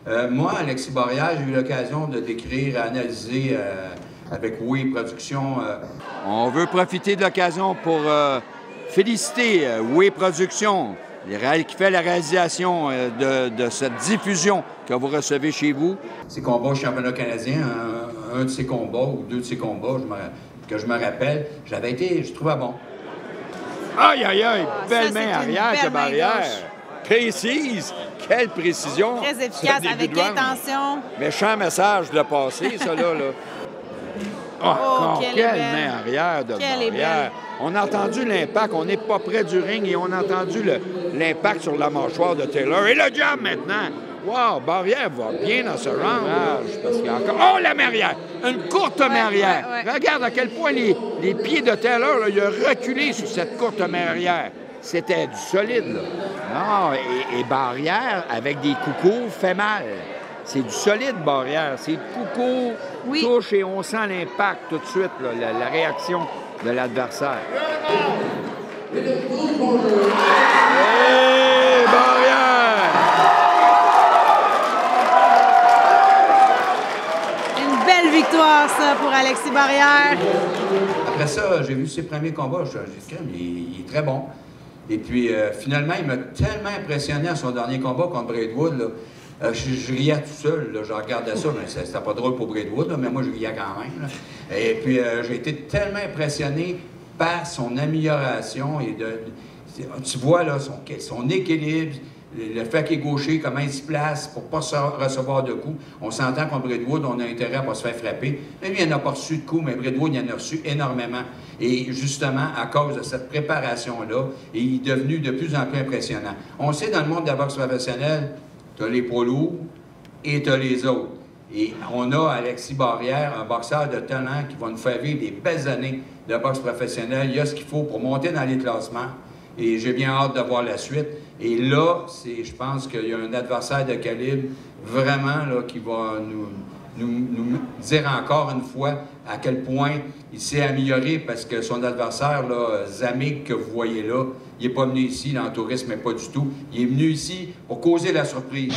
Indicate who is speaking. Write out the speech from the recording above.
Speaker 1: Moi, Alexis Barrière, j'ai eu l'occasion de décrire, analyser avec Oui Productions.
Speaker 2: On veut profiter de l'occasion pour féliciter Oui Productions, qui fait la réalisation de cette diffusion que vous recevez chez vous.
Speaker 1: Ces combats au championnat canadien, un de ces combats ou deux de ces combats que je me rappelle, je trouvais bon.
Speaker 2: Aïe, aïe, aïe! Belle main arrière de Barrière. Précise! Quelle précision!
Speaker 3: Très efficace, avec intention.
Speaker 2: Méchant message de passer, ça, là. Oh, quelle main arrière de Barrière! On a entendu l'impact, on n'est pas près du ring et on a entendu l'impact sur la mâchoire de Taylor. Et le jab maintenant! Wow, Barrière va bien dans ce round. Parce qu'il y a encore... Oh, la main arrière! Une courte main arrière.
Speaker 3: Ouais.
Speaker 2: Regarde à quel point les pieds de Taylor, là, il a reculé sur cette courte main arrière. C'était du solide, là. Non, et Barrière, avec des coucous, fait mal. C'est du solide, Barrière. C'est coucou, touche et on sent l'impact tout de suite, là, la réaction de l'adversaire. Hey, Barrière!
Speaker 3: Une belle victoire, ça, pour Alexis Barrière.
Speaker 1: Après ça, j'ai vu ses premiers combats. J'ai dit, il est très bon. Et puis, finalement, il m'a tellement impressionné à son dernier combat contre Braidwood, là. Je riais tout seul, là, je regardais ça, mais c'était pas drôle pour Braidwood, là, mais moi, je riais quand même, là. Et puis, j'ai été tellement impressionné par son amélioration et tu vois, là, son équilibre, le fait qu'il est gaucher, comment il se place pour ne pas recevoir de coups. On s'entend contre Braidwood, on a intérêt à ne pas se faire frapper. Lui, il n'en a pas reçu de coups, mais Braidwood, il en a reçu énormément. Et justement, à cause de cette préparation-là, il est devenu de plus en plus impressionnant. On sait, dans le monde de la boxe professionnelle, tu as les poids lourds et tu as les autres. Et on a Alexis Barrière, un boxeur de talent qui va nous faire vivre des belles années de boxe professionnelle. Il y a ce qu'il faut pour monter dans les classements. Et j'ai bien hâte de voir la suite. Et là, je pense qu'il y a un adversaire de calibre vraiment là, qui va nous dire encore une fois à quel point il s'est amélioré parce que son adversaire, là, Zamik, que vous voyez là, il n'est pas venu ici dans le tourisme, mais pas du tout. Il est venu ici pour causer la surprise.